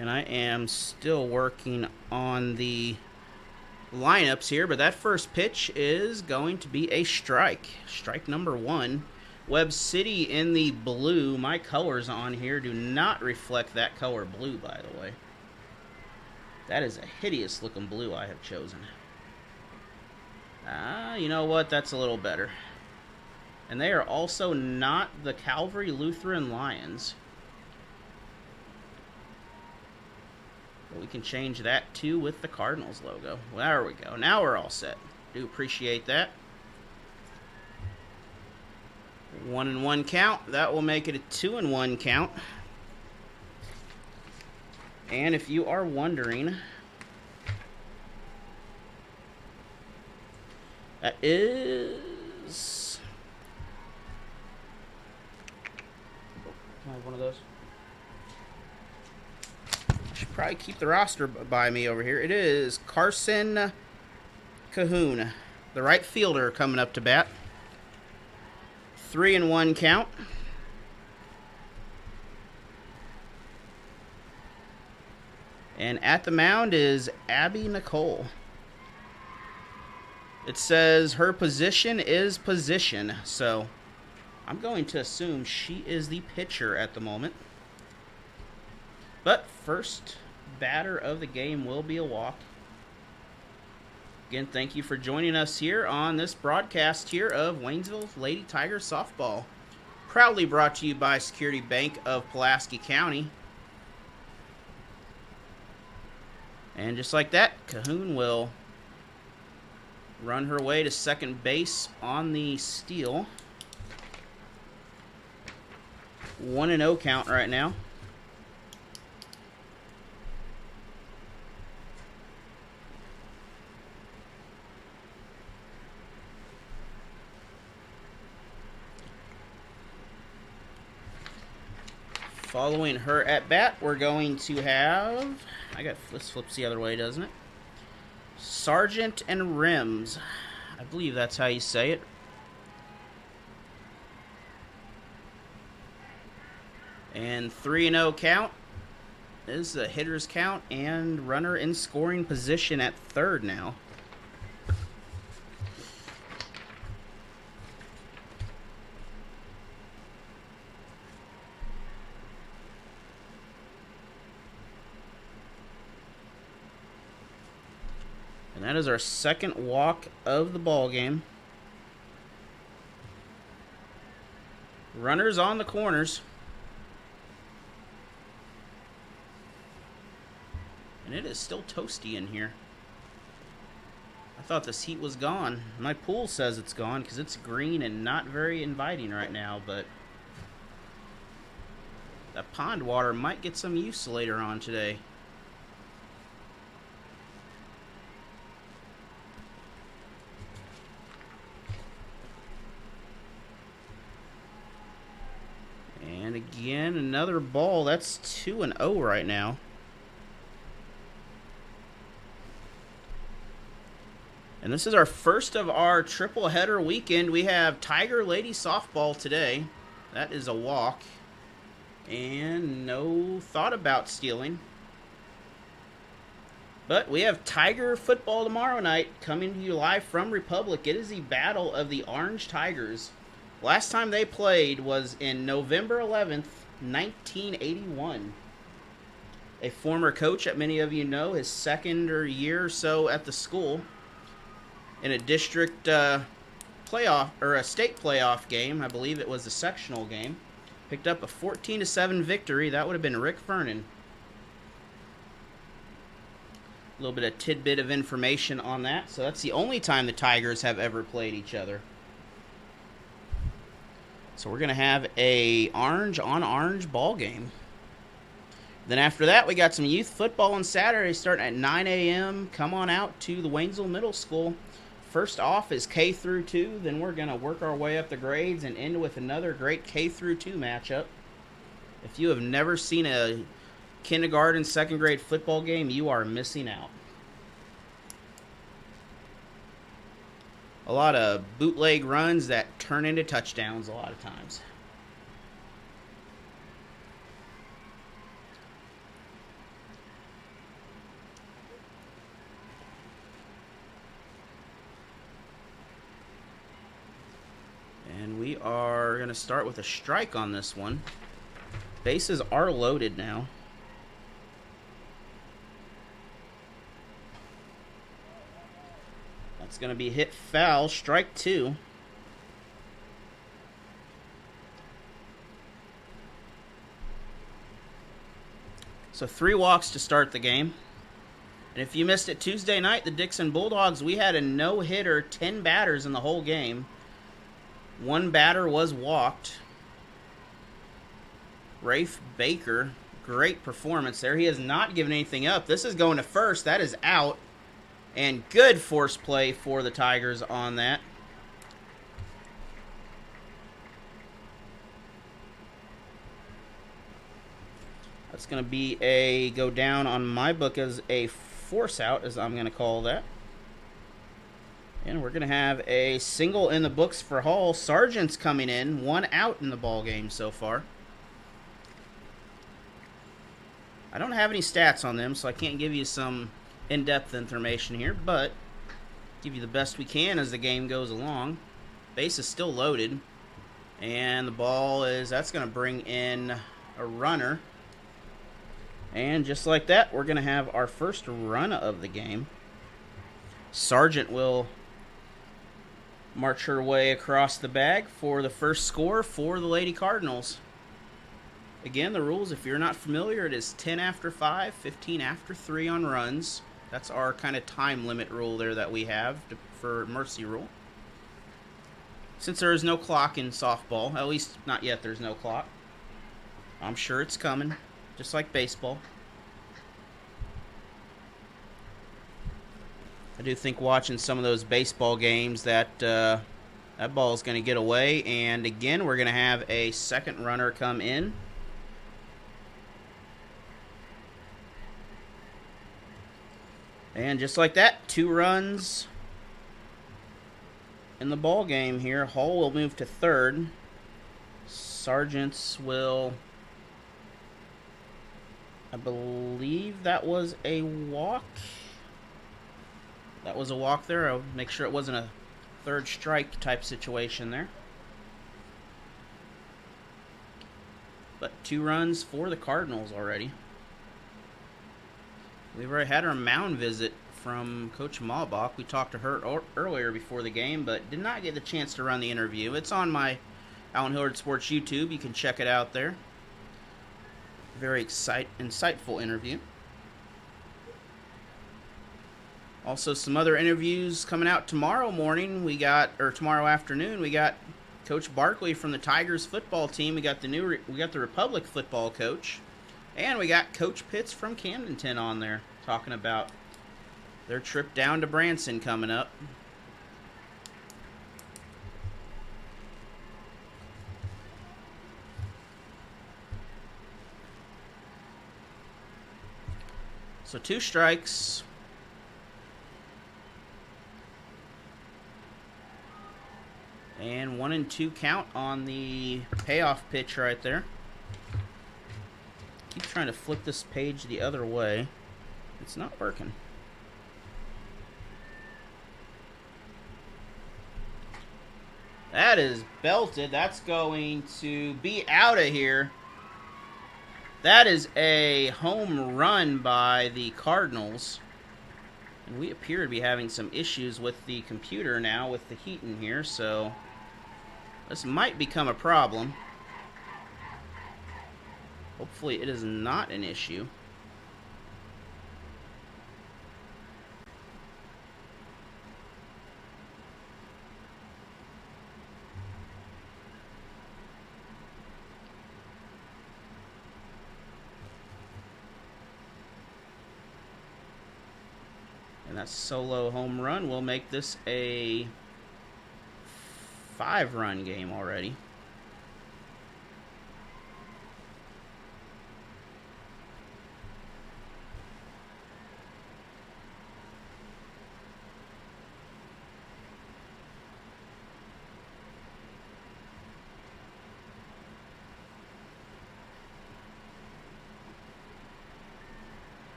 And I am still working on the lineups here, but that first pitch is going to be a strike. Strike number 1. Webb City in the blue. My colors on here do not reflect that color blue, by the way. That is a hideous looking blue I have chosen. You know what? That's a little better. And they are also not the Calvary Lutheran Lions. But we can change that too with the Cardinals logo. Well, there we go. Now we're all set. Do appreciate that. 1-1 count. That will make it a 2-1 count. And if you are wondering, that is... Can I have one of those? Should probably keep the roster by me over here. It is Carson Cahoon, the right fielder, coming up to bat. 3-1 count. And at the mound is Abby Nicole. It says her position is position, so I'm going to assume she is the pitcher at the moment. But first batter of the game will be a walk. Again, thank you for joining us here on this broadcast here of Waynesville Lady Tigers softball. Proudly brought to you by Security Bank of Pulaski County. And just like that, Cahoon will run her way to second base on the steal. 1-0 count right now. Following her at bat, we're going to have... This flips the other way, doesn't it? Sargent and Rims. I believe that's how you say it. And 3-0 count. This is a hitter's count and runner in scoring position at third now. And that is our second walk of the ball game. Runners on the corners. And it is still toasty in here. I thought this heat was gone. My pool says it's gone because it's green and not very inviting right now, but that pond water might get some use later on today. And again, another ball. That's 2-0 right now. And this is our first of our triple header weekend. We have Tiger Lady Softball today. That is a walk. And no thought about stealing. But we have Tiger football tomorrow night coming to you live from Republic. It is the battle of the Orange Tigers. Last time they played was in November 11th, 1981. A former coach that many of you know, his second year or so at the school, in a district playoff, or a state playoff game, I believe it was a sectional game, picked up a 14-7 victory. That would have been Rick Vernon. A little bit of tidbit of information on that. So that's the only time the Tigers have ever played each other. So we're going to have a orange-on-orange ball game. Then after that, we got some youth football on Saturday starting at 9 a.m. Come on out to the Waynesville Middle School. First off is K through 2. Then we're going to work our way up the grades and end with another great K through 2 matchup. If you have never seen a kindergarten, second grade football game, you are missing out. A lot of bootleg runs that turn into touchdowns a lot of times. are going to start with a strike on this one. Bases are loaded now. That's going to be hit foul, strike 2. So 3 walks to start the game. And if you missed it Tuesday night, the Dixon Bulldogs, we had a no-hitter, 10 batters in the whole game. 1 batter was walked. Rafe Baker, great performance there. He has not given anything up. This is going to first. That is out. And good force play for the Tigers on that. That's going to be go down on my book as a force out, as I'm going to call that. And we're going to have a single in the books for Hall. Sargent's coming in, 1 out in the ball game so far. I don't have any stats on them, so I can't give you some in-depth information here, but give you the best we can as the game goes along. Base is still loaded, and the ball that's going to bring in a runner. And just like that, we're going to have our first run of the game. Sargent will march her way across the bag for the first score for the Lady Cardinals. Again, the rules, if you're not familiar, it is 10 after 5, 15 after 3 on runs. That's our kind of time limit rule there that we have for mercy rule. Since there is no clock in softball, at least not yet there's no clock. I'm sure it's coming, just like baseball. I do think watching some of those baseball games that that ball is going to get away. And again, we're going to have a second runner come in. And just like that, 2 runs in the ball game here. Hall will move to third. Sargent's will, I believe that was a walk. That was a walk there. I'll make sure it wasn't a third strike type situation there. But 2 runs for the Cardinals already. We've already had our mound visit from Coach Maubach. We talked to her earlier before the game, but did not get the chance to run the interview. It's on my Allen Hilliard Sports YouTube. You can check it out there. Very insightful interview. Also, some other interviews coming out tomorrow morning. Tomorrow afternoon, we got Coach Barkley from the Tigers football team. We got the Republic football coach. And we got Coach Pitts from Camdenton on there talking about their trip down to Branson coming up. So 2 strikes. And 1-2 count on the payoff pitch right there. Keep trying to flip this page the other way. It's not working. That is belted. That's going to be out of here. That is a home run by the Cardinals. And we appear to be having some issues with the computer now with the heat in here, so this might become a problem. Hopefully it is not an issue. And that solo home run will make this a 5-run game already.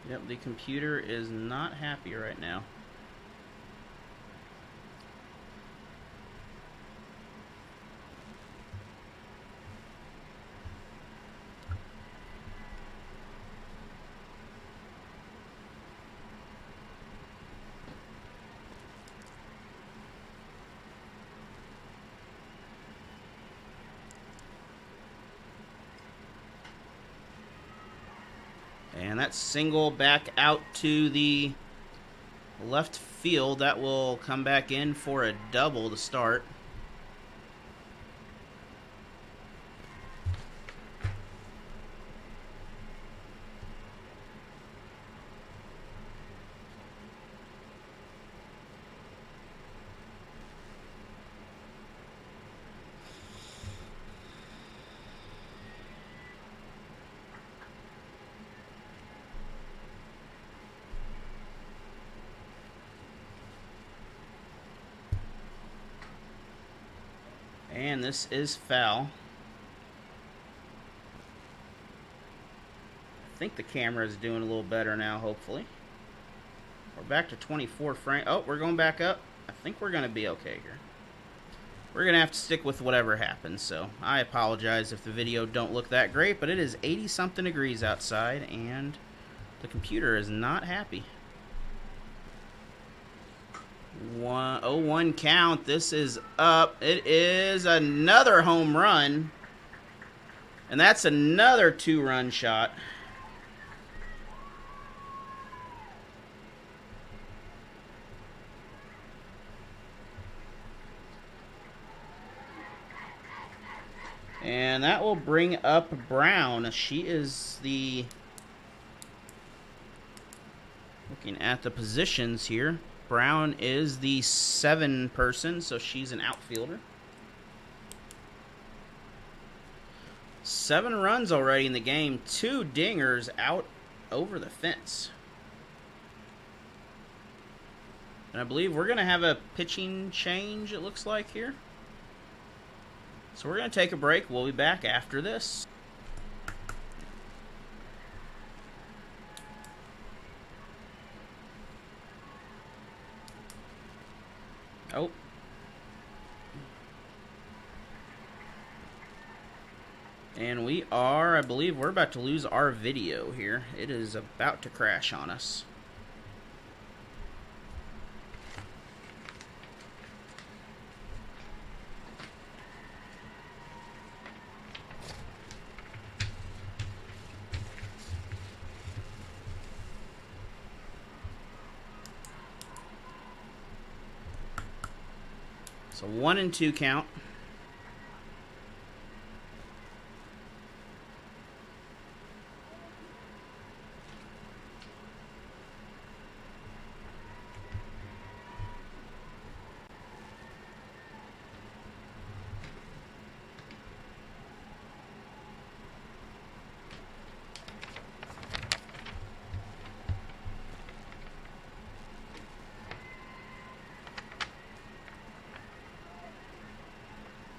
Yep, the computer is not happy right now. that single back out to the left field. That will come back in for a double to start. And this is foul. I think the camera is doing a little better now, hopefully. We're back to 24 frames. Oh, we're going back up. I think we're going to be okay here. We're going to have to stick with whatever happens, so I apologize if the video don't look that great, but it is 80-something degrees outside, and the computer is not happy. 0-1 count. This is up. It is another home run. And that's another 2-run shot. And that will bring up Brown. She is the... Looking at the positions here. Brown is the 7 person, so she's an outfielder. 7 runs already in the game. 2 dingers out over the fence. And I believe we're going to have a pitching change, it looks like, here. So we're going to take a break. We'll be back after this. Oh. And we are, I believe, we're about to lose our video here. It is about to crash on us. So 1-2 count.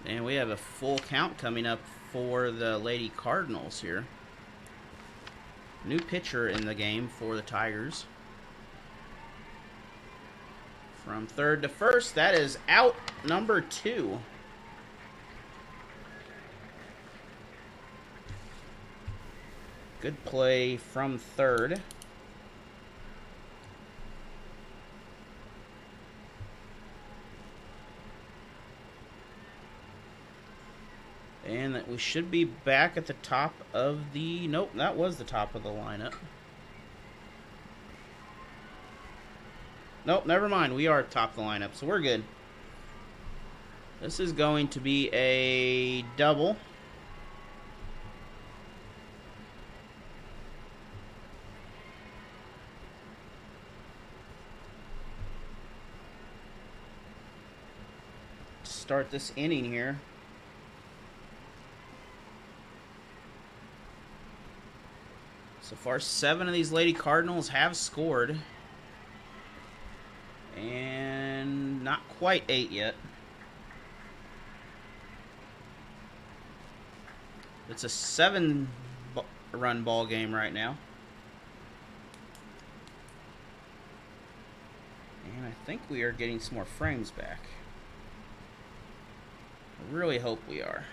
And we have a full count coming up for the Lady Cardinals here. New pitcher in the game for the Tigers. From third to first, that is out number 2. Good play from third. And that we should be back at the top of the... Nope, that was the top of the lineup. Nope, never mind. We are at top of the lineup, so we're good. This is going to be a double. Start this inning here. So far, 7 of these Lady Cardinals have scored. And not quite 8 yet. It's a 7-run ball game right now. And I think we are getting some more frames back. I really hope we are.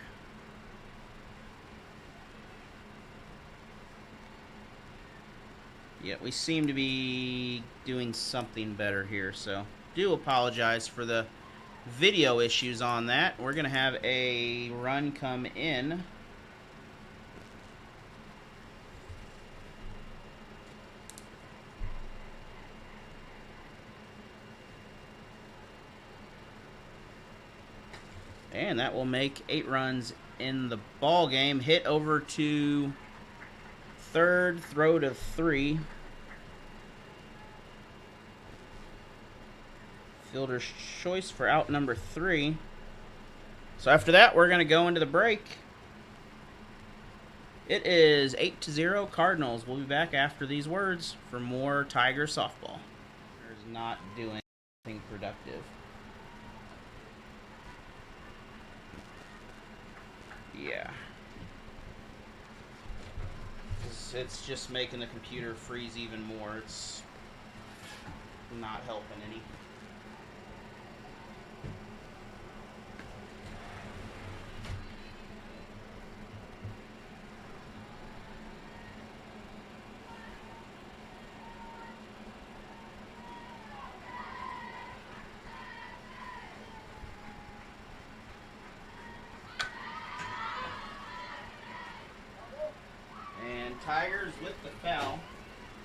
Yeah, we seem to be doing something better here, so do apologize for the video issues on that. We're going to have a run come in. And that will make 8 runs in the ball game. Hit over to third, throw to 3. Fielder's choice for out number 3. So after that, we're going to go into the break. It is 8-0 Cardinals. We'll be back after these words for more Tiger softball. There's not doing anything productive. Yeah. It's just making the computer freeze even more. It's not helping any. Tigers with the foul.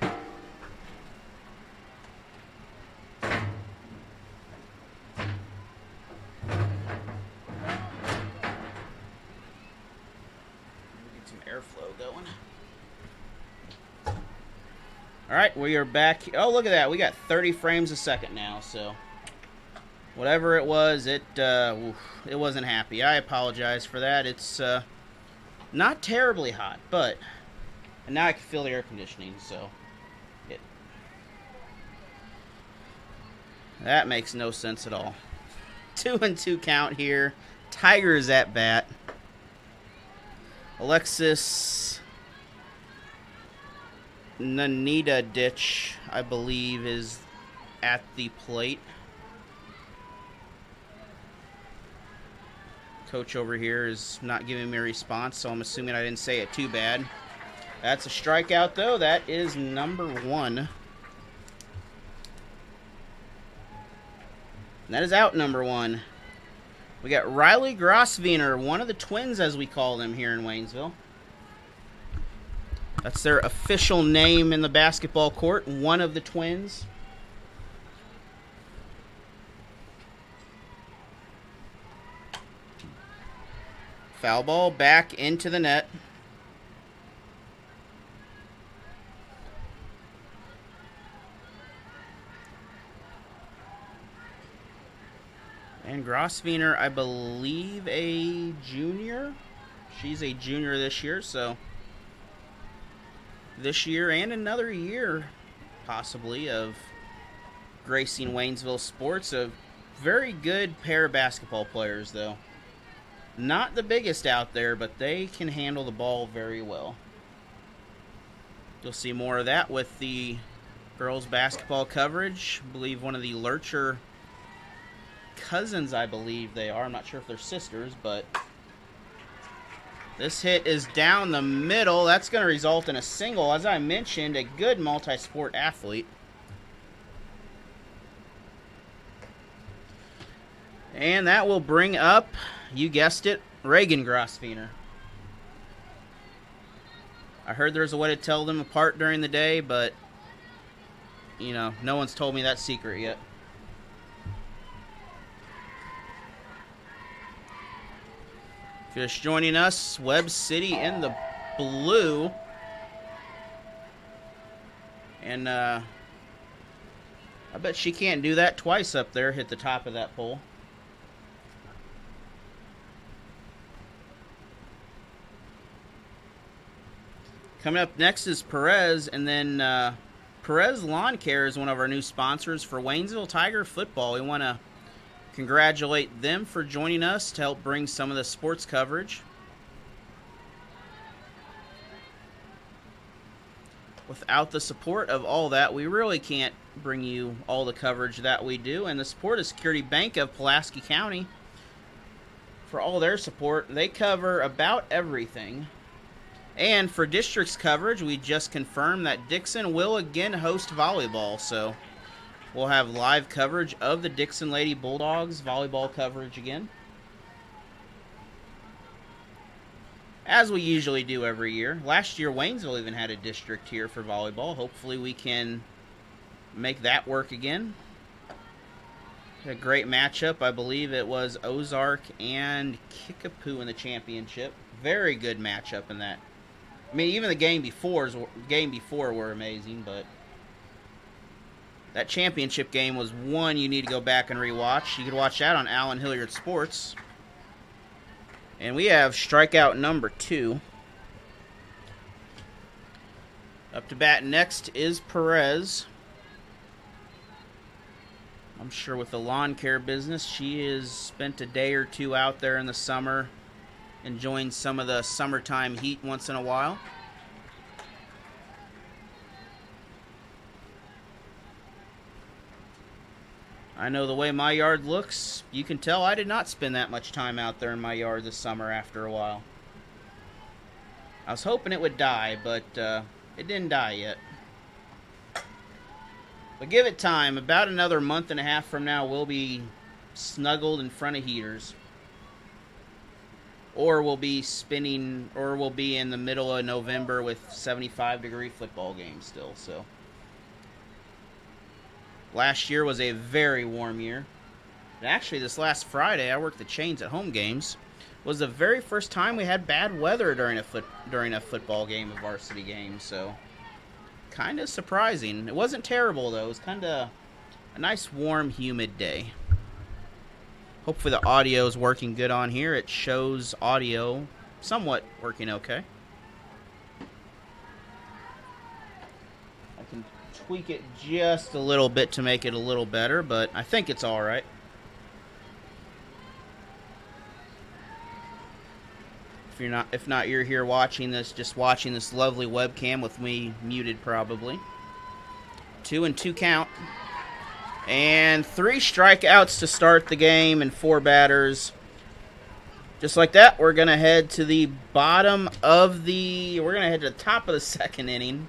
Get some airflow going. All right, we are back. Oh, look at that. We got 30 frames a second now, so whatever it was, it wasn't happy. I apologize for that. It's not terribly hot, but and now I can feel the air conditioning, so that makes no sense at all. 2-2 count here. Tigers at bat. Alexis Nanita Ditch, I believe, is at the plate. Coach over here is not giving me a response, so I'm assuming I didn't say it too bad. That's a strikeout, though. That is number 1. And that is out number 1. We got Riley Grosvenor, one of the twins, as we call them here in Waynesville. That's their official name in the basketball court, one of the twins. Foul ball back into the net. And Grosvenor, I believe, a junior. She's a junior this year, so this year and another year, possibly, of gracing Waynesville sports. A very good pair of basketball players, though. Not the biggest out there, but they can handle the ball very well. You'll see more of that with the girls' basketball coverage. I believe one of the Lurcher cousins, I believe they are. I'm not sure if they're sisters, but this hit is down the middle. That's going to result in a single. As I mentioned, a good multi-sport athlete. And that will bring up, you guessed it, Reagan Grosvenor. I heard there's a way to tell them apart during the day, but, you know, no one's told me that secret yet. Just joining us, Webb City in the blue. And I bet she can't do that twice up there, hit the top of that pole. Coming up next is Perez, and then Perez Lawn Care is one of our new sponsors for Waynesville Tiger football. We want to congratulate them for joining us to help bring some of the sports coverage. Without the support of all that, we really can't bring you all the coverage that we do. And the support of Security Bank of Pulaski County for all their support. They cover about everything. And for districts coverage, we just confirmed that Dixon will again host volleyball. So we'll have live coverage of the Dixon Lady Bulldogs volleyball coverage again, as we usually do every year. Last year, Waynesville even had a district here for volleyball. Hopefully we can make that work again. A great matchup. I believe it was Ozark and Kickapoo in the championship. Very good matchup in that. I mean, even the game before were amazing, but that championship game was one you need to go back and rewatch. You could watch that on Allen Hilliard Sports. And we have strikeout number 2. Up to bat next is Perez. I'm sure with the lawn care business, she has spent a day or two out there in the summer, enjoying some of the summertime heat once in a while. I know the way my yard looks, you can tell I did not spend that much time out there in my yard this summer after a while. I was hoping it would die, but it didn't die yet. But give it time. About another month and a half from now, we'll be snuggled in front of heaters. Or we'll be spinning, or we'll be in the middle of November with 75-degree football games still. So last year was a very warm year. And actually, this last Friday, I worked the chains at home games. Was the very first time we had bad weather during a football game, a varsity game. So kind of surprising. It wasn't terrible, though. It was kind of a nice, warm, humid day. Hopefully the audio is working good on here. It shows audio somewhat working okay. I can tweak it just a little bit to make it a little better, but I think it's all right. If not, you're here watching this, just watching this lovely webcam with me muted probably. 2-2 count. And 3 strikeouts to start the game and 4 batters. Just like that, we're going to head to the top of the second inning.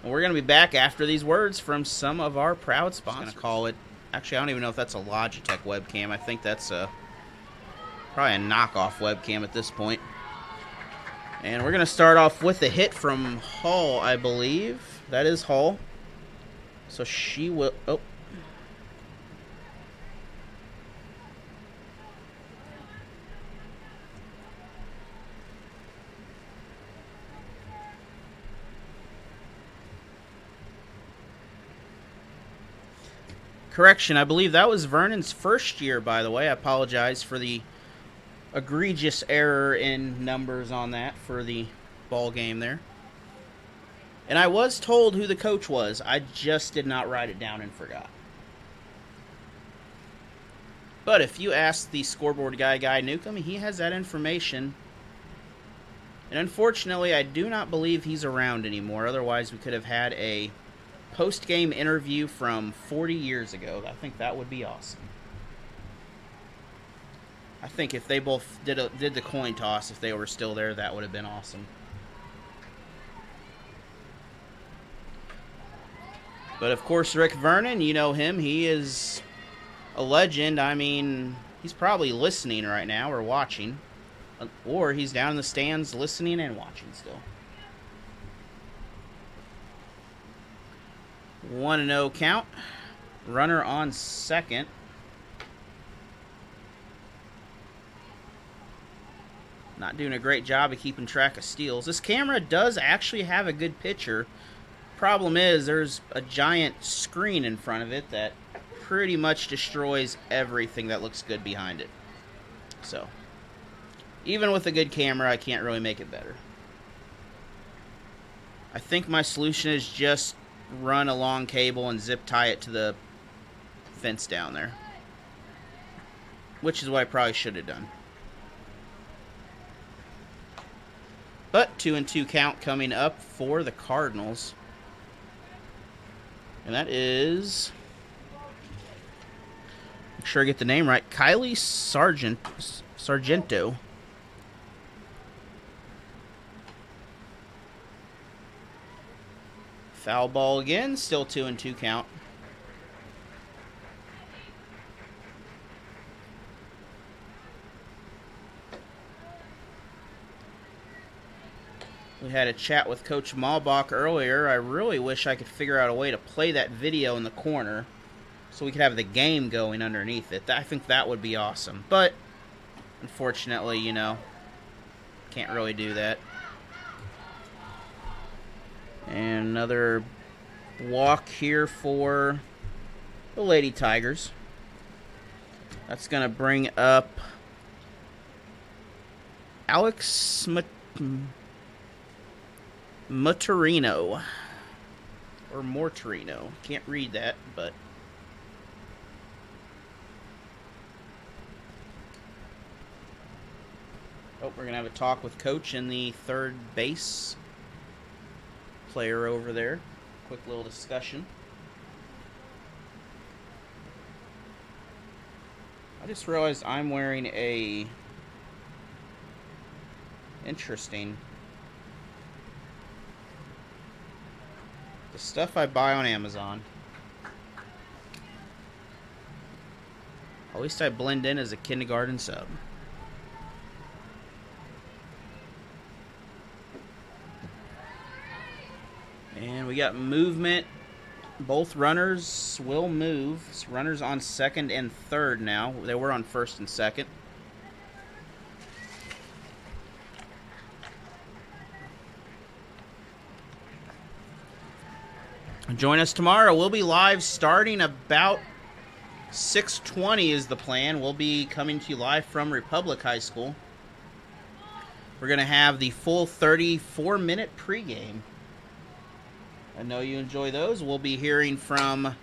And we're going to be back after these words from some of our proud sponsors. I'm going to call it, actually, I don't even know if that's a Logitech webcam. I think that's probably a knockoff webcam at this point. And we're going to start off with a hit from Hall, I believe. That is Hall. So she will... Oh. Correction, I believe that was Vernon's first year, by the way. I apologize for the egregious error in numbers on that for the ball game there. And I was told who the coach was. I just did not write it down and forgot. But if you ask the scoreboard guy, Guy Newcomb, he has that information. And unfortunately, I do not believe he's around anymore. Otherwise, we could have had a post-game interview from 40 years ago. I think that would be awesome. I think if they both did the coin toss, if they were still there, that would have been awesome. But of course, Rick Vernon, you know him. He is a legend. I mean, he's probably listening right now or watching. Or he's down in the stands listening and watching still. 1-0 count. Runner on second. Not doing a great job of keeping track of steals. This camera does actually have a good picture. Problem is, there's a giant screen in front of it that pretty much destroys everything that looks good behind it. So, even with a good camera, I can't really make it better. I think my solution is just run a long cable and zip tie it to the fence down there. Which is what I probably should have done. But 2-2 count coming up for the Cardinals. And that is, make sure I get the name right, Kylie Sargento. Foul ball again, still 2-2 count. We had a chat with Coach Malbach earlier. I really wish I could figure out a way to play that video in the corner. so we could have the game going underneath it. I think that would be awesome. But unfortunately, you know, can't really do that. And another walk here for the Lady Tigers. That's going to bring up Alex Mortarino. Or Mortarino. Can't read that, but... Oh, we're going to have a talk with Coach and the third base player over there. Quick little discussion. I just realized I'm wearing a... Interesting. The stuff I buy on Amazon. At least I blend in as a kindergarten sub. And we got movement. Both runners will move. Runners on second and third now. They were on first and second. Join us tomorrow. We'll be live starting about 6:20 is the plan. We'll be coming to you live from Republic High School. We're going to have the full 34-minute pregame. I know you enjoy those. We'll be hearing from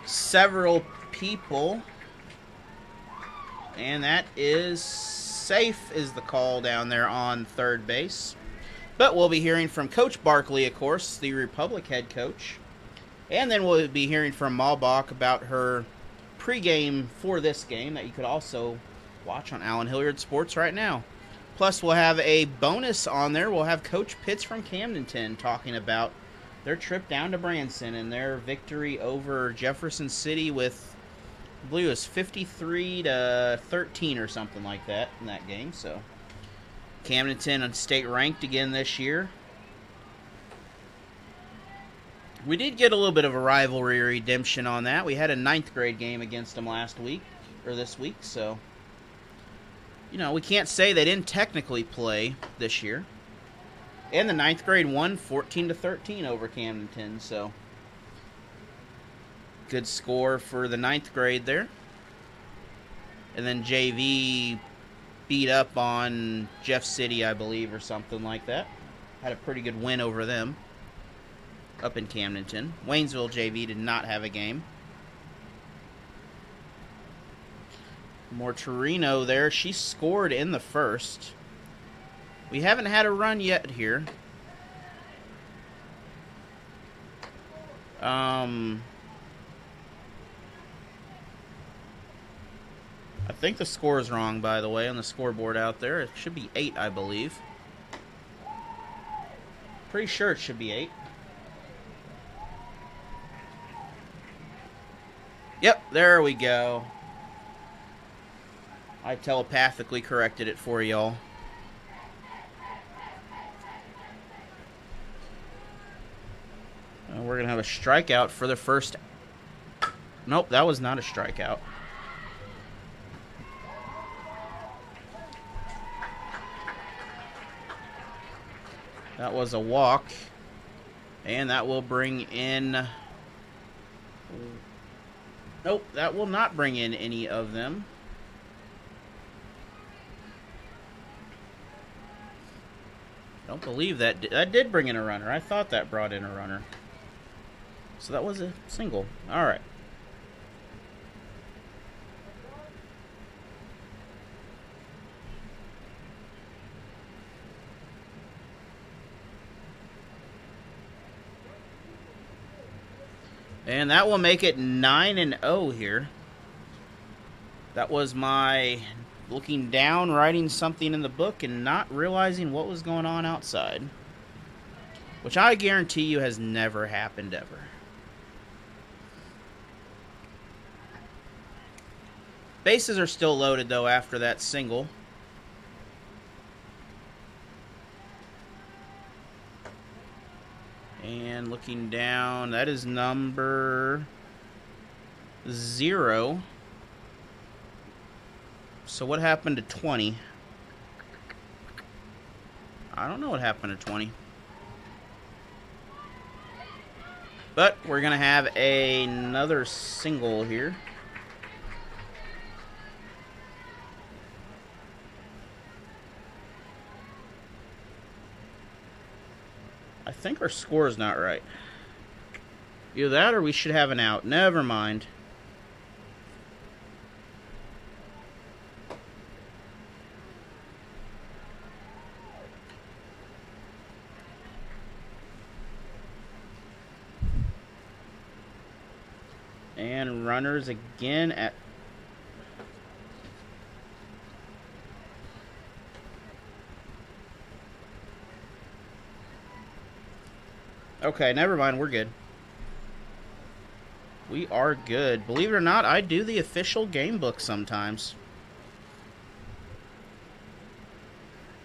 several people. And that is safe is the call down there on third base. But we'll be hearing from Coach Barkley, of course, the Republic head coach. And then we'll be hearing from Malbach about her pregame for this game that you could also watch on Allen Hilliard Sports right now. Plus, we'll have a bonus on there. We'll have Coach Pitts from Camdenton talking about their trip down to Branson and their victory over Jefferson City with, I believe it was 53-13 or something like that in that game. So, Camdenton state ranked again this year. We did get a little bit of a rivalry redemption on that. We had a 9th grade game against them last week, or this week, so... You know, we can't say they didn't technically play this year. And the 9th grade won 14-13 over Camdenton, so... Good score for the 9th grade there. And then JV beat up on Jeff City, I believe, or something like that. Had a pretty good win over them up in Camdenton. Waynesville JV did not have a game. Mortarino there. She scored in the first. We haven't had a run yet here. I think the score is wrong, by the way, on the scoreboard out there. It should be 8, I believe. Pretty sure it should be 8. Yep, there we go. I telepathically corrected it for y'all. We're going to have a strikeout for the first... Nope, that was not a strikeout. That was a walk. And that will bring in... Nope, that will not bring in any of them. Don't believe that. That did bring in a runner. I thought that brought in a runner. So that was a single. All right. And that will make it 9-0 here. That was my looking down, writing something in the book, and not realizing what was going on outside. Which I guarantee you has never happened ever. Bases are still loaded, though, after that single. And looking down, that is number 0. So what happened to 20? I don't know what happened to 20. But we're going to have another single here. I think our score is not right. Either that or we should have an out. Never mind. And runners again at... Okay, never mind. We're good. We are good. Believe it or not, I do the official game book sometimes.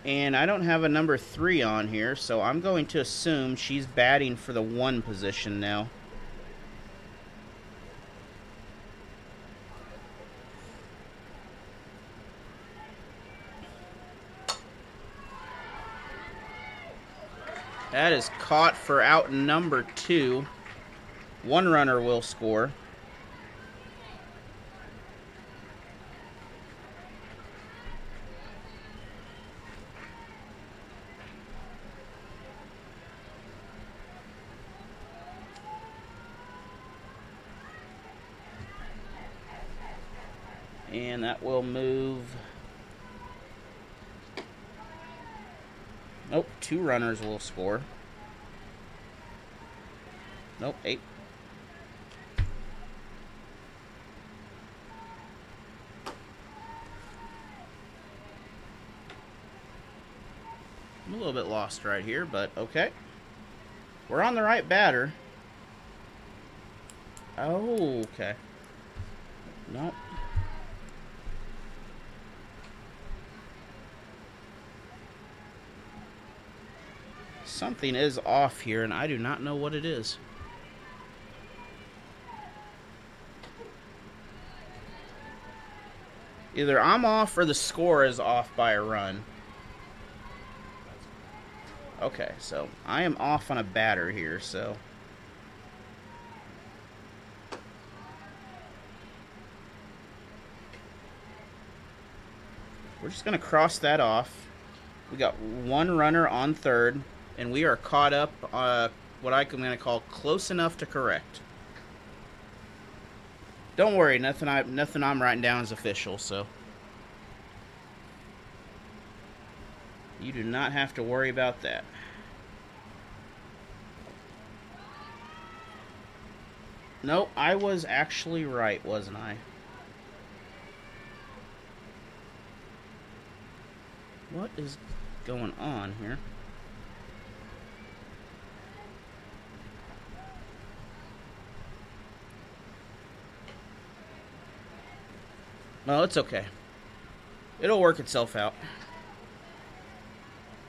And I don't have a number 3 on here, so I'm going to assume she's batting for the 1 position now. That is caught for out number 2. 1 runner will score. And that will move... Nope, 2 runners will score. Nope, 8. I'm a little bit lost right here, but okay. We're on the right batter. Oh, okay. Nope. Something is off here, and I do not know what it is. Either I'm off or the score is off by a run. Okay, so I am off on a batter here, so... We're just going to cross that off. We got 1 runner on third, and we are caught up, what I'm going to call close enough to correct. Don't worry, nothing I'm writing down is official, so... You do not have to worry about that. Nope, I was actually right, wasn't I? What is going on here? Well, it's okay. It'll work itself out.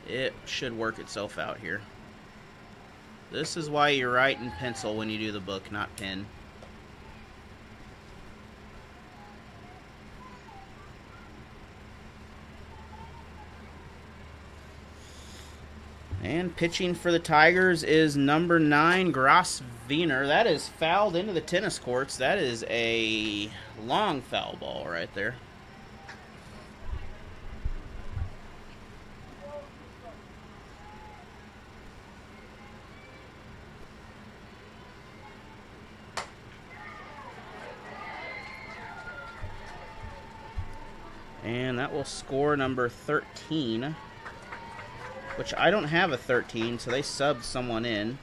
It should work itself out here. This is why you write in pencil when you do the book, not pen. And pitching for the Tigers is number 9, Grosvenor. That is fouled into the tennis courts. That is a long foul ball right there. And that will score number 13. Which I don't have a 13, so they subbed someone in.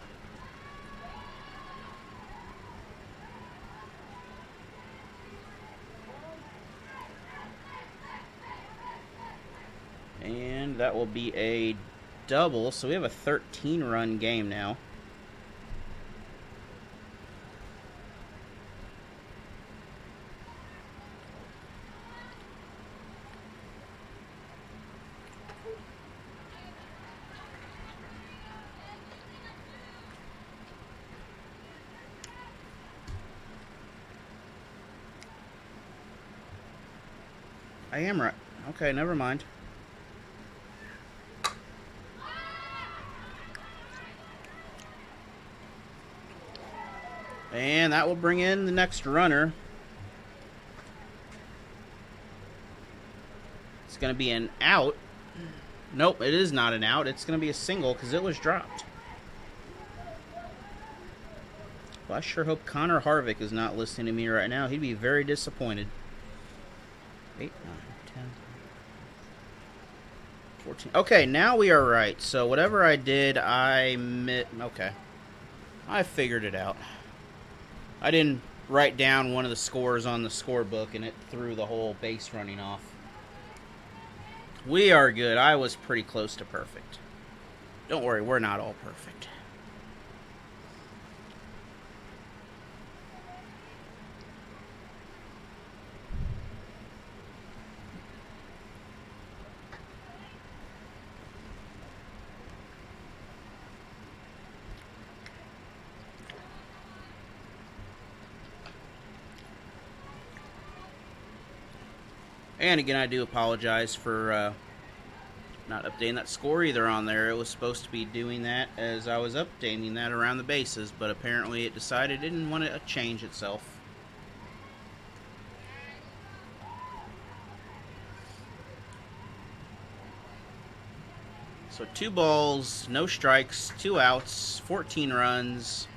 And that will be a double, so we have a 13-run game now. I am right. Okay, never mind. And that will bring in the next runner. It's going to be an out. Nope, it is not an out. It's going to be a single because it was dropped. Well, I sure hope Connor Harvick is not listening to me right now. He'd be very disappointed. 8, 9, 10, 14. Okay, now we are right. So whatever I did, okay. I figured it out. I didn't write down one of the scores on the scorebook, and it threw the whole base running off. We are good. I was pretty close to perfect. Don't worry, we're not all perfect. And again, I do apologize for not updating that score either on there. It was supposed to be doing that as I was updating that around the bases, but apparently it decided it didn't want to change itself. So 2 balls, no strikes, 2 outs, 14 runs.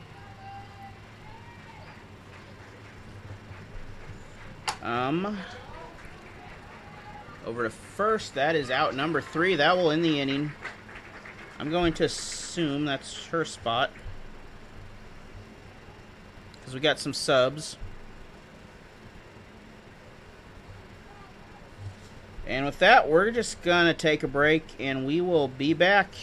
Over to first, that is out number 3. That will end the inning. I'm going to assume that's her spot, because we got some subs. And with that, we're just going to take a break, and we will be back.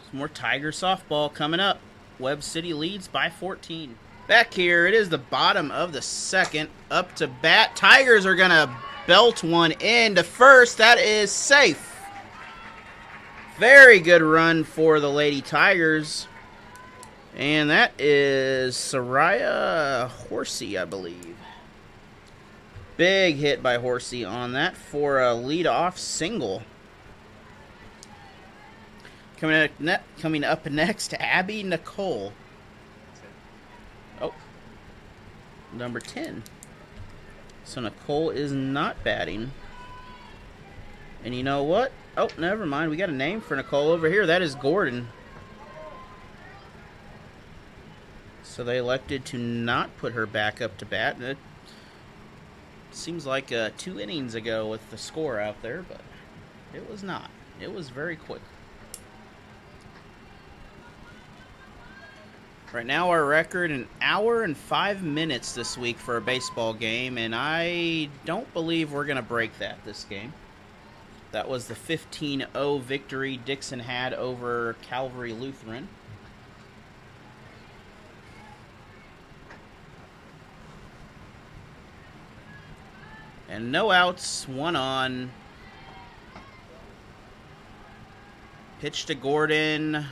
Some more Tiger softball coming up. Webb City leads by 14. Back here, it is the bottom of the second. Up to bat. Tigers are going to belt one in to first. That is safe. Very good run for the Lady Tigers. And that is Soraya Horsey, I believe. Big hit by Horsey on that for a lead-off single. Coming up next, Abby Nicole. Oh, number 10. So Nicole is not batting. And you know what? Oh, never mind. We got a name for Nicole over here. That is Gordon. So they elected to not put her back up to bat. It seems like 2 innings ago with the score out there, but it was not. It was very quick. Right now, our record, 1 hour and 5 minutes this week for a baseball game, and I don't believe we're going to break that this game. That was the 15-0 victory Dixon had over Calvary Lutheran. And no outs, 1 on. Pitch to Gordon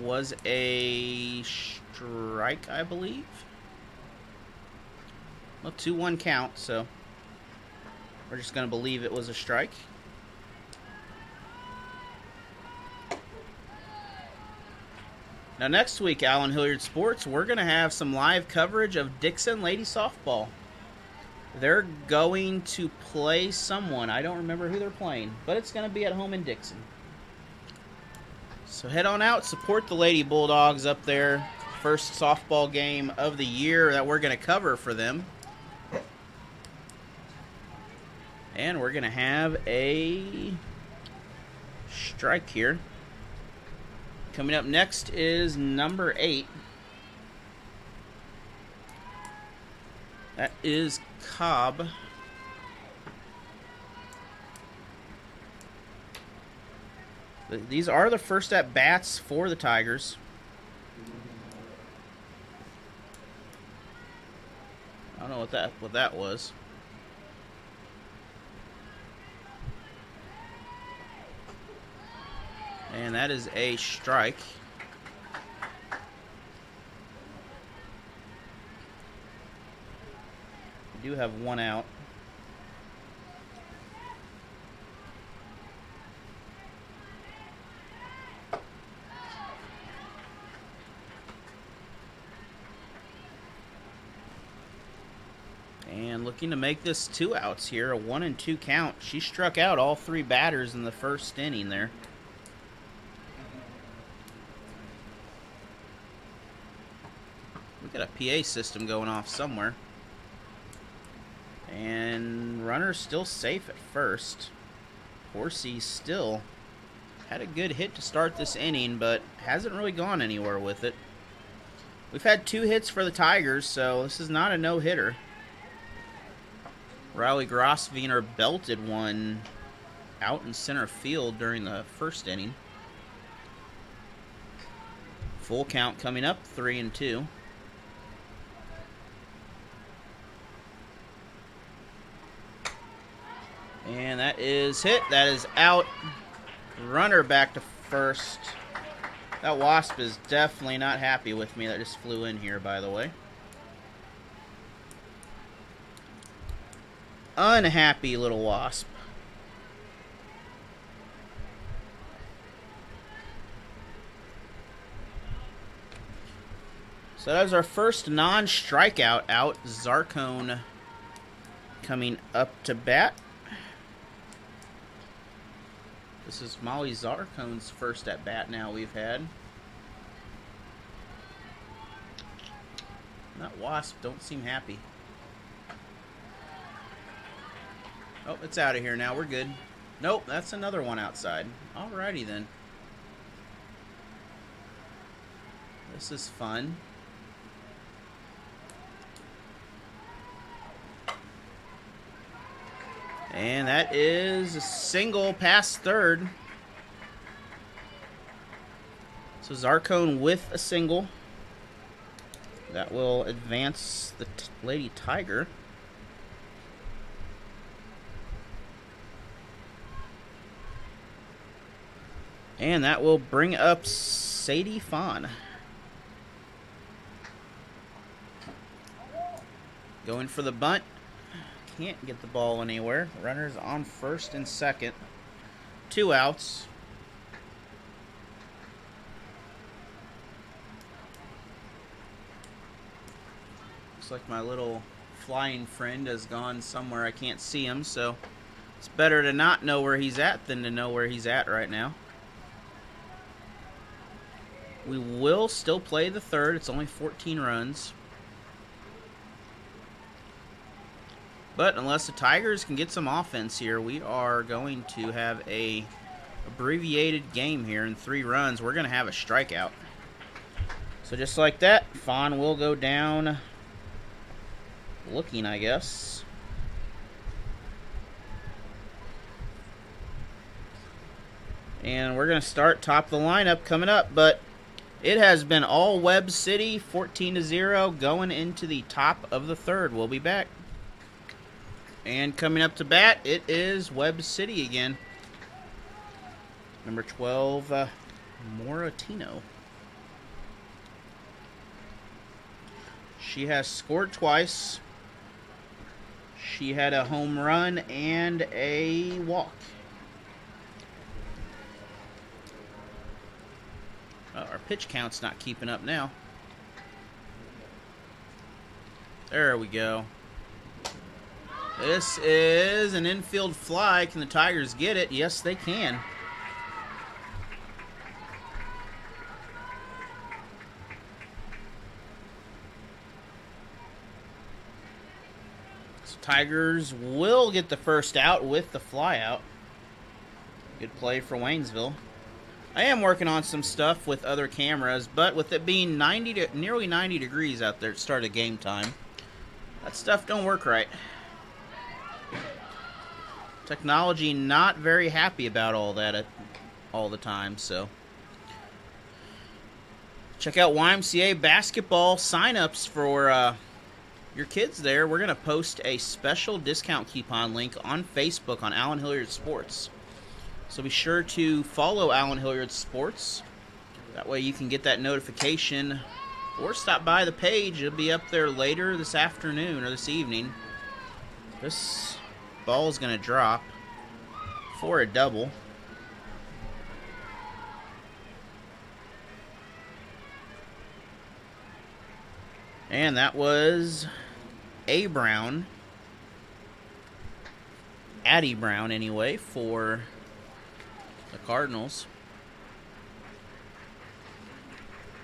was a strike, I believe. Well, 2-1 count, so we're just going to believe it was a strike. Now, next week, Allen Hilliard Sports, we're going to have some live coverage of Dixon Lady Softball. They're going to play someone. I don't remember who they're playing, but it's going to be at home in Dixon. So head on out, support the Lady Bulldogs up there. First softball game of the year that we're going to cover for them. And we're going to have a strike here. Coming up next is number 8. That is Cobb. These are the first at-bats for the Tigers. I don't know what that was. And that is a strike. We do have 1 out. looking to make this 2 outs here, a 1-2 count. She struck out all 3 batters in the first inning there. We got a PA system going off somewhere. And runner's still safe at first. Horsey still had a good hit to start this inning, but hasn't really gone anywhere with it. We've had 2 hits for the Tigers, so this is not a no-hitter. Riley Grosvenor belted one out in center field during the first inning. Full count coming up, 3-2. And that is hit. That is out. Runner back to first. That wasp is definitely not happy with me. That just flew in here, by the way. Unhappy little wasp. So that was our first non-strikeout out. Zarcone coming up to bat. This is Molly Zarcone's first at bat now we've had. That wasp don't seem happy. Oh, it's out of here now. We're good. Nope, that's another one outside. Alrighty then. This is fun. And that is a single past third. So Zarcone with a single. That will advance the Lady Tiger. And that will bring up Sadie Fawn. Going for the bunt. Can't get the ball anywhere. Runners on first and second. 2 outs. Looks like my little flying friend has gone somewhere. I can't see him, so it's better to not know where he's at than to know where he's at right now. We will still play the third. It's only 14 runs. But unless the Tigers can get some offense here, we are going to have a abbreviated game here in 3 runs. We're going to have a strikeout. So just like that, Fawn will go down looking, I guess. And we're going to start top of the lineup coming up, but it has been all Webb City, 14-0, going into the top of the third. We'll be back. And coming up to bat, it is Webb City again. Number 12, Moratino. She has scored twice. She had a home run and a walk. Our pitch count's not keeping up now. There we go. This is an infield fly. Can the Tigers get it? Yes, they can. So Tigers will get the first out with the fly out. Good play for Waynesville. I am working on some stuff with other cameras, but with it being nearly 90 degrees out there at the start of game time, that stuff don't work right. Technology not very happy about all that all the time, so check out YMCA basketball signups for your kids there. We're going to post a special discount coupon link on Facebook on Allen Hilliard Sports. So be sure to follow Allen Hilliard Sports. That way you can get that notification or stop by the page. It'll be up there later this afternoon or this evening. This ball is going to drop for a double. And that was A. Brown. Addie Brown anyway for the Cardinals.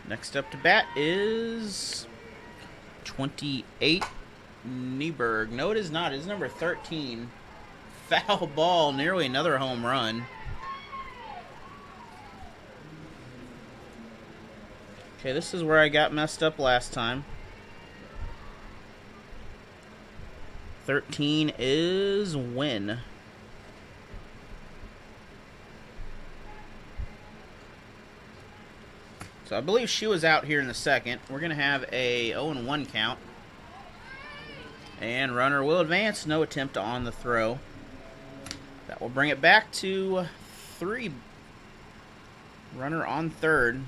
Next up to bat is 28, Nieberg. No, it is not. It's number 13. Foul ball, nearly another home run. Okay, this is where I got messed up last time. 13 is Win. So I believe she was out here in the second. We're going to have a 0-1 count. And runner will advance. No attempt on the throw. That will bring it back to 3. Runner on third.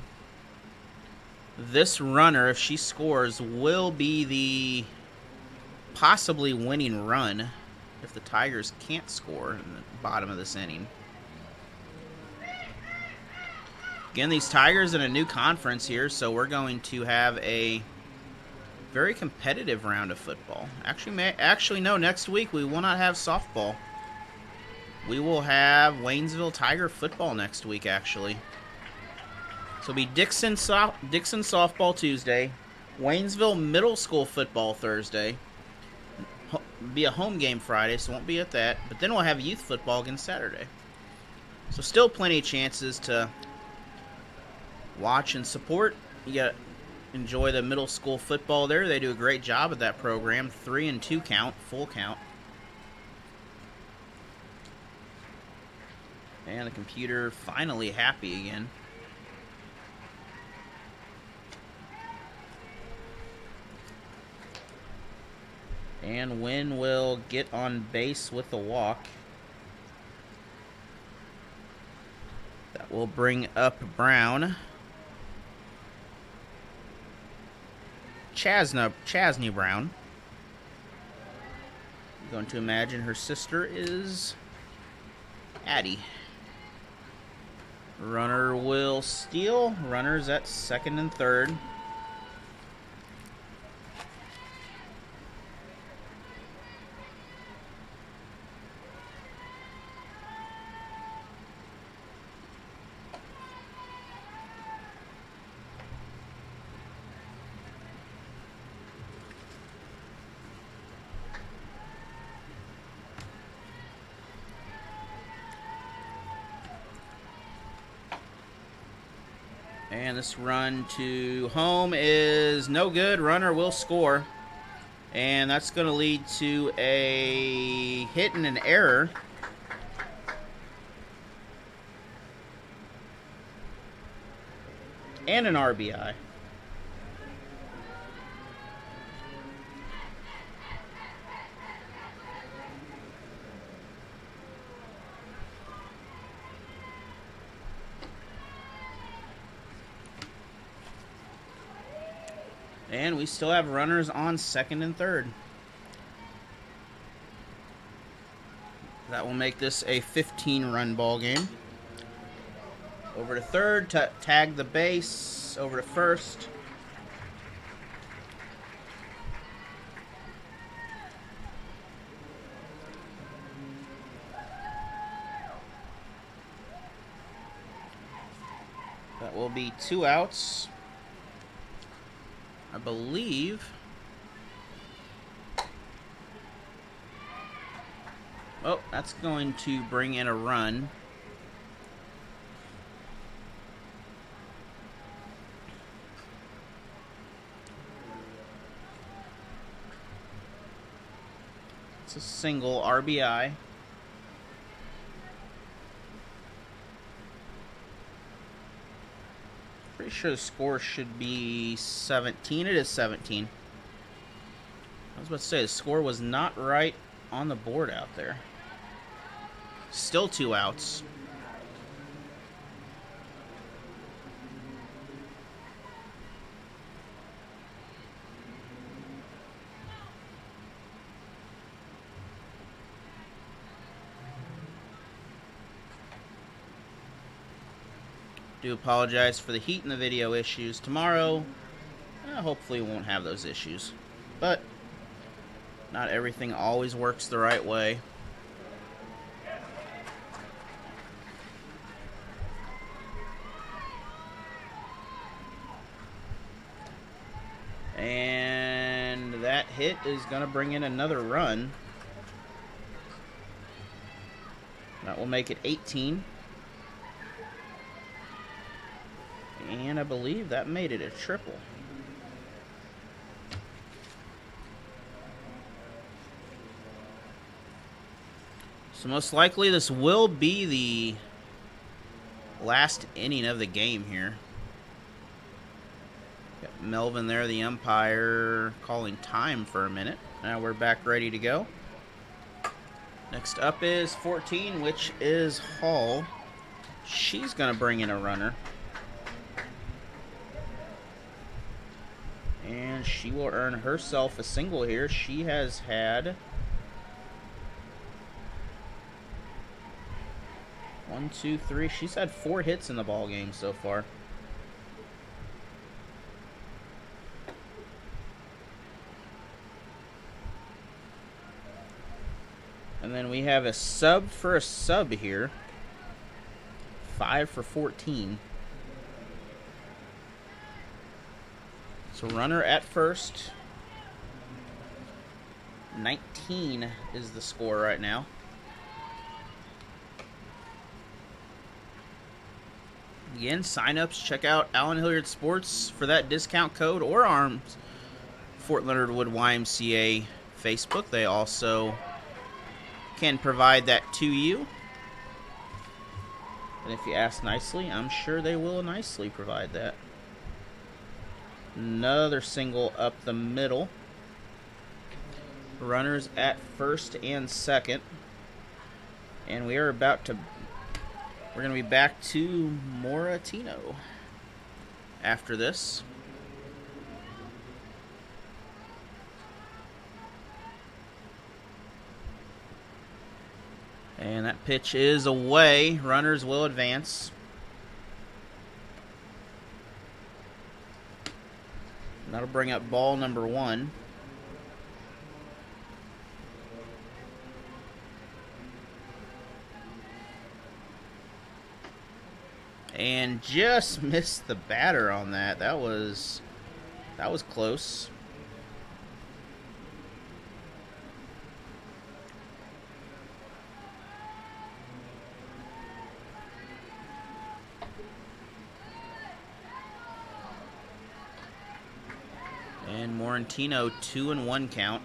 This runner, if she scores, will be the possibly winning run if the Tigers can't score in the bottom of this inning. Again, these Tigers in a new conference here, so we're going to have a very competitive round of football. Actually, no, next week we will not have softball. We will have Waynesville Tiger football next week, actually. So it'll be Dixon softball Tuesday, Waynesville Middle School football Thursday. Be a home game Friday, so won't be at that. But then we'll have youth football again Saturday. So still plenty of chances to watch and support. You got to enjoy the middle school football there. They do a great job at that program. 3-2 count, full count. And the computer finally happy again. And Wynn will get on base with the walk. That will bring up Brown. Chasney Brown. I'm going to imagine her sister is Addie. Runner will steal. Runners at second and third. And this run to home is no good. Runner will score. And that's going to lead to a hit and an error. And an RBI. And we still have runners on second and third. That will make this a 15-run ball game. Over to third, tag the base, over to first. That will be 2 outs. I believe. Oh, that's going to bring in a run. It's a single RBI. Pretty sure the score should be 17. It is 17. I was about to say, the score was not right on the board out there. Still 2 outs. Do apologize for the heat and the video issues. Tomorrow, hopefully we won't have those issues. But not everything always works the right way. hit is going to bring in another run. That will make it 18. And I believe that made it a triple. So most likely this will be the last inning of the game here. Got Melvin there, the umpire, calling time for a minute. Now we're back ready to go. Next up is 14, which is Hall. She's going to bring in a runner. And she will earn herself a single here. She has had 1, 2, 3. She's had 4 hits in the ball game so far. And then we have a sub for a sub here. 5 for 14. So runner at first. 19 is the score right now. Again, sign-ups, check out Allen Hilliard Sports for that discount code, or ARMS Fort Leonard Wood YMCA Facebook. They also can provide that to you. And if you ask nicely, I'm sure they will nicely provide that. Another single up the middle. Runners at first and second. And we are about to... We're going to be back to Moratino after this. And that pitch is away. Runners will advance. That'll bring up ball number 1. And just missed the batter on that. That was close. And Morantino 2-1 count.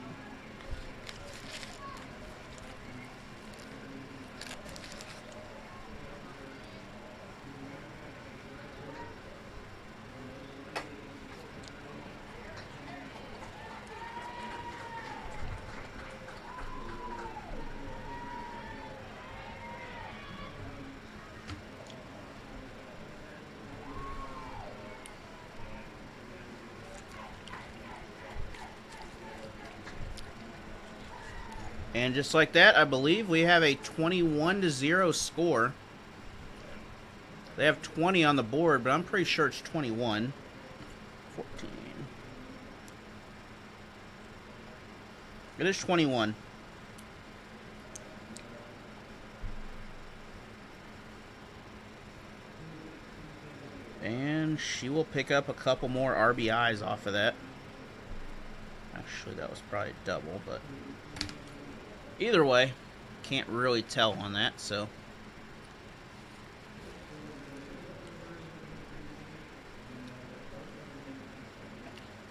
And just like that, I believe we have a 21-0 score. They have 20 on the board, but I'm pretty sure it's 21. 14. It is 21. And she will pick up a couple more RBIs off of that. Actually, that was probably a double, but... Either way, can't really tell on that, so.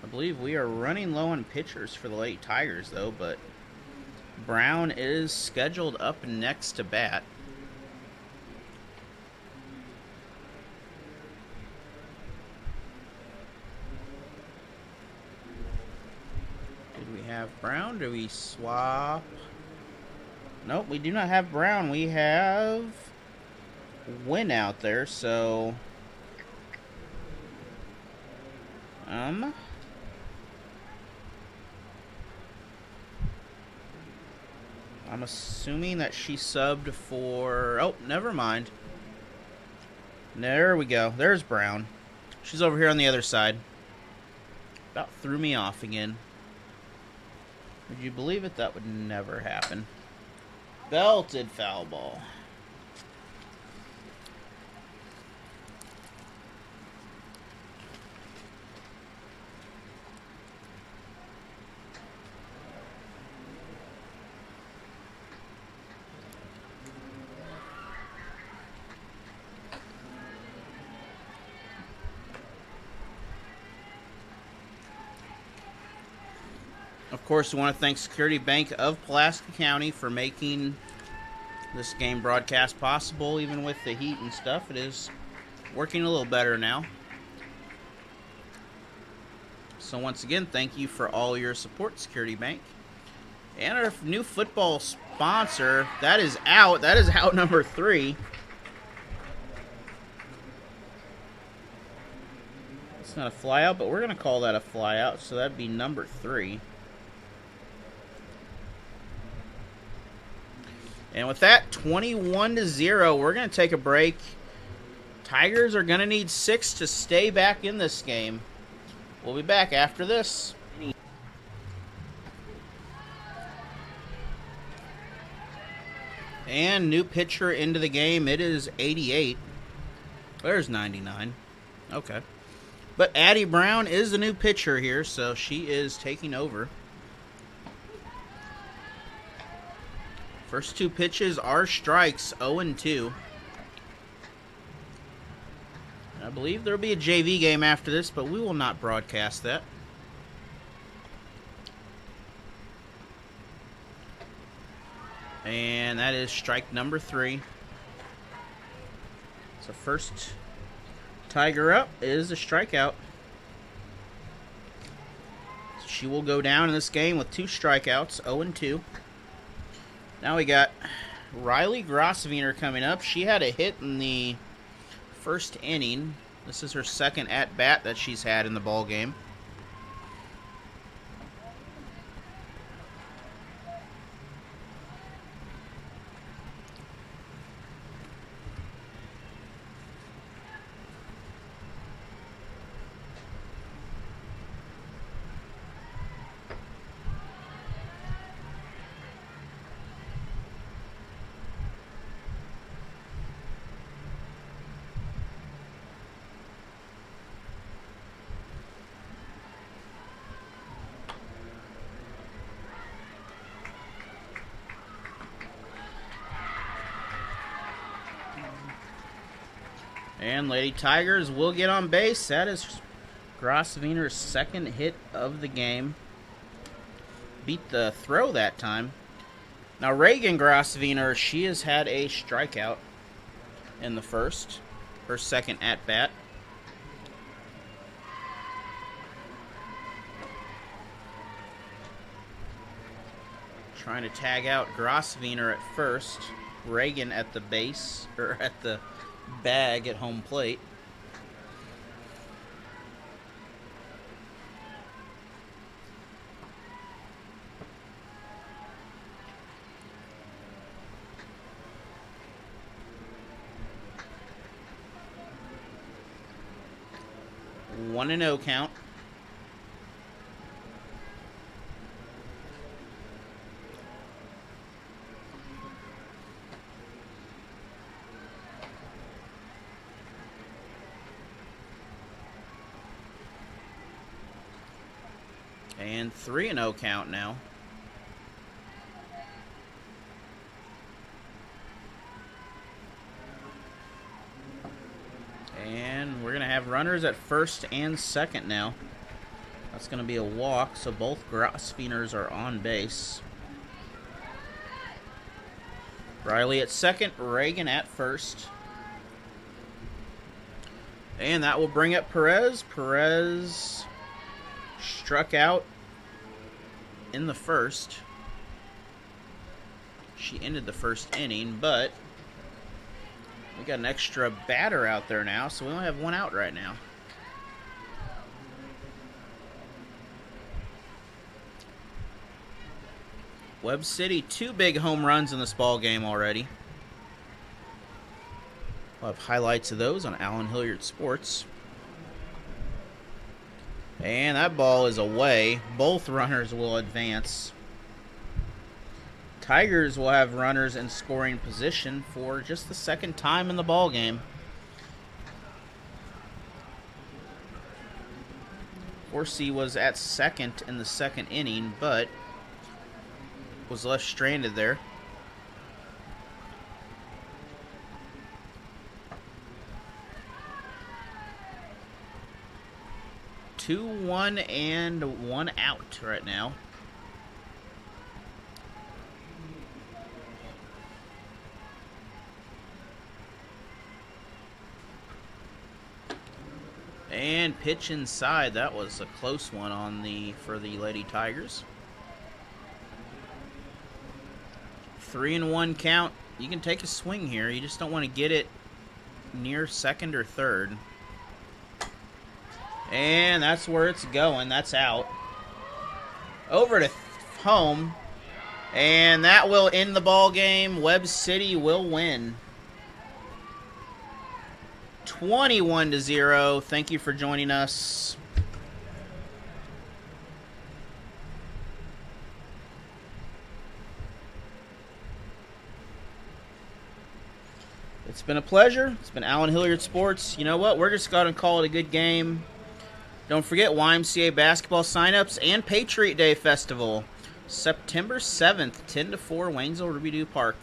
I believe we are running low on pitchers for the Lady Tigers, though, but Brown is scheduled up next to bat. Did we have Brown? Do we swap? Nope, we do not have Brown. We have Wynn out there, so... I'm assuming that she subbed for... Oh, never mind. There we go. There's Brown. She's over here on the other side. About threw me off again. Would you believe it? That would never happen. Belted foul ball. course, we want to thank Security Bank of Pulaski County for making this game broadcast possible. Even with the heat and stuff, it is working a little better now. So once again, thank you for all your support, Security Bank. And our new football sponsor, that is out. That is out number 3. It's not a fly out, but we're going to call that a fly out, so that'd be number 3. And with that, 21-0, we're going to take a break. Tigers are going to need 6 to stay back in this game. We'll be back after this. And new pitcher into the game. It is 88. There's 99. Okay. But Addie Brown is the new pitcher here, so she is taking over. First 2 pitches are strikes, 0-2. I believe there will be a JV game after this, but we will not broadcast that. And that is strike number 3. So first Tiger up is a strikeout. She will go down in this game with 2 strikeouts, 0-2. Now we got Riley Grosvenor coming up. She had a hit in the first inning. This is her second at-bat that she's had in the ball game. And Lady Tigers will get on base. That is Grosvenor's second hit of the game. Beat the throw that time. Now Reagan Grosvenor, she has had a strikeout in the first. Her second at-bat. Trying to tag out Grosvenor at first. Reagan at the base, or at the bag at home plate. One and 0 count. And 3-0 count now. And we're going to have runners at first and second now. That's going to be a walk, so both Grosvenors are on base. Riley at second, Reagan at first. And that will bring up Perez. Perez struck out in the first. She ended the first inning, but we got an extra batter out there now, so we only have 1 out right now. Webb City, 2 big home runs in this ball game already. We'll have highlights of those on Allen Hilliard Sports. And that ball is away. Both runners will advance. Tigers will have runners in scoring position for just the second time in the ball game. Horsey was at second in the second inning, but was left stranded there. Two, 1, and 1 out right now. And pitch inside. That was a close one for the Lady Tigers. 3-1 count. You can take a swing here. You just don't want to get it near second or third. And that's where it's going. That's out. Over to home. And that will end the ball game. Webb City will win. 21-0. Thank you for joining us. It's been a pleasure. It's been Allen Hilliard Sports. You know what? We're just going to call it a good game. Don't forget YMCA basketball signups and Patriot Day Festival. September 7th, 10 to 4, Waynesville, Ruby-Doo Park.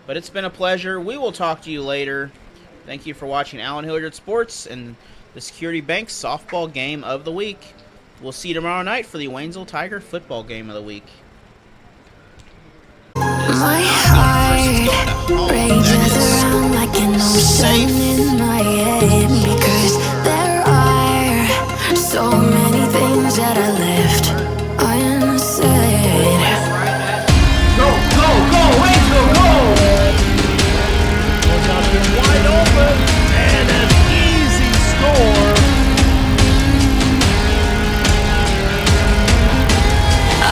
But it's been a pleasure. We will talk to you later. Thank you for watching Allen Hilliard Sports and the Security Bank softball game of the week. We'll see you tomorrow night for the Waynesville Tiger football game of the week. My heart rages around like an ocean in my head.